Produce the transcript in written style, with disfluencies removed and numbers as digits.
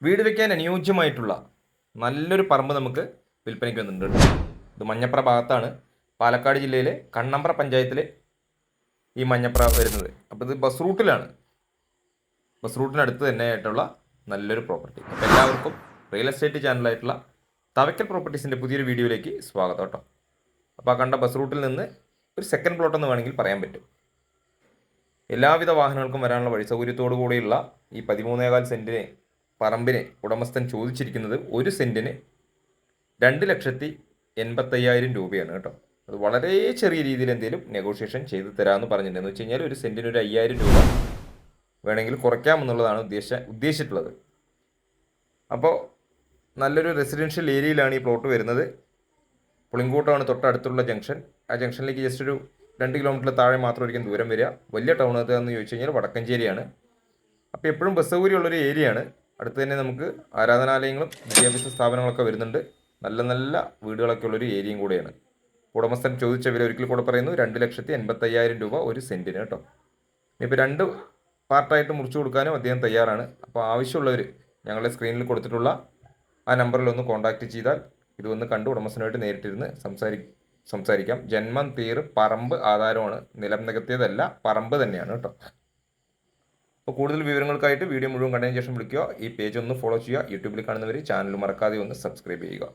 വീട് വെക്കാൻ അനുയോജ്യമായിട്ടുള്ള നല്ലൊരു പറമ്പ് നമുക്ക് വിൽപ്പനയ്ക്ക് വന്നിട്ടുണ്ട്. ഇത് മഞ്ഞപ്ര ഭാഗത്താണ്, പാലക്കാട് ജില്ലയിലെ കണ്ണമ്പ്ര പഞ്ചായത്തിലെ ഈ മഞ്ഞപ്ര വരുന്നത്. അപ്പോൾ ഇത് ബസ് റൂട്ടിലാണ്, ബസ് റൂട്ടിനടുത്ത് തന്നെ ആയിട്ടുള്ള നല്ലൊരു പ്രോപ്പർട്ടി. അപ്പോൾ എല്ലാവർക്കും റിയൽ എസ്റ്റേറ്റ് ചാനലായിട്ടുള്ള തവക്കൽ പ്രോപ്പർട്ടീസിൻ്റെ പുതിയൊരു വീഡിയോയിലേക്ക് സ്വാഗതം കേട്ടോ. അപ്പോൾ ആ കണ്ട ബസ് റൂട്ടിൽ നിന്ന് ഒരു സെക്കൻഡ് പ്ലോട്ട് എന്ന് വേണമെങ്കിൽ പറയാൻ പറ്റും. എല്ലാവിധ വാഹനങ്ങൾക്കും വരാനുള്ള വഴി സൗകര്യത്തോടു കൂടിയുള്ള ഈ 13.4 സെൻറ്റിന് പറമ്പിന് ഉടമസ്ഥൻ ചോദിച്ചിരിക്കുന്നത് 1 സെൻറ്റിന് 2,80,000 രൂപയാണ് കേട്ടോ. അത് വളരെ ചെറിയ രീതിയിൽ എന്തെങ്കിലും നെഗോഷിയേഷൻ ചെയ്ത് തരാമെന്ന് പറഞ്ഞിട്ടുണ്ട്. എന്ന് വെച്ച് കഴിഞ്ഞാൽ 1 സെൻറ്റിന് ഒരു 5,000 രൂപ വേണമെങ്കിൽ കുറയ്ക്കാമെന്നുള്ളതാണ് ഉദ്ദേശിച്ചിട്ടുള്ളത്. അപ്പോൾ നല്ലൊരു റെസിഡൻഷ്യൽ ഏരിയയിലാണ് ഈ പ്ലോട്ട് വരുന്നത്. പുളിങ്കൂട്ടമാണ് തൊട്ടടുത്തുള്ള ജംഗ്ഷൻ. ആ ജംഗ്ഷനിലേക്ക് ജസ്റ്റ് ഒരു 2 കിലോമീറ്റർ താഴെ മാത്രം ഒരിക്കലും ദൂരം വരിക. വലിയ ടൗൺ ഏതാണെന്ന് ചോദിച്ചു കഴിഞ്ഞാൽ വടക്കഞ്ചേരിയാണ്. അപ്പോൾ എപ്പോഴും ബസ് സൗകര്യമുള്ളൊരു ഏരിയയാണ്. അടുത്ത് തന്നെ നമുക്ക് ആരാധനാലയങ്ങളും വിദ്യാഭ്യാസ സ്ഥാപനങ്ങളൊക്കെ വരുന്നുണ്ട്. നല്ല നല്ല വീടുകളൊക്കെ ഉള്ളൊരു ഏരിയയും കൂടെയാണ്. ഉടമസ്ഥൻ ചോദിച്ച വില ഒരിക്കൽ കൂടെ പറയുന്നു 2,80,000 രൂപ 1 സെൻറ്റിന് കേട്ടോ. ഇപ്പോൾ 2 പാർട്ടായിട്ട് മുറിച്ചു കൊടുക്കാനും അദ്ദേഹം തയ്യാറാണ്. അപ്പോൾ ആവശ്യമുള്ളവർ ഞങ്ങളുടെ സ്ക്രീനിൽ കൊടുത്തിട്ടുള്ള ആ നമ്പറിൽ ഒന്ന് കോൺടാക്റ്റ് ചെയ്താൽ ഇതൊന്ന് കണ്ട് ഉടമസ്ഥനുമായിട്ട് നേരിട്ടിരുന്ന് സംസാരിക്കാം. ജന്മം, പേര്, പറമ്പ് ആധാരമാണ്, നിലം നികത്തിയതല്ല, പറമ്പ് തന്നെയാണ് കേട്ടോ. അപ്പോൾ കൂടുതൽ വിവരങ്ങൾക്കായിട്ട് വീഡിയോ മുഴുവൻ കണ്ടതിന് ശേഷം വിളിക്കുക. ഈ പേജ് ഒന്ന് ഫോളോ ചെയ്യുക. യൂട്യൂബിൽ കാണുന്നവർ ചാനൽ മറക്കാതെ ഒന്ന് സബ്സ്ക്രൈബ് ചെയ്യുക.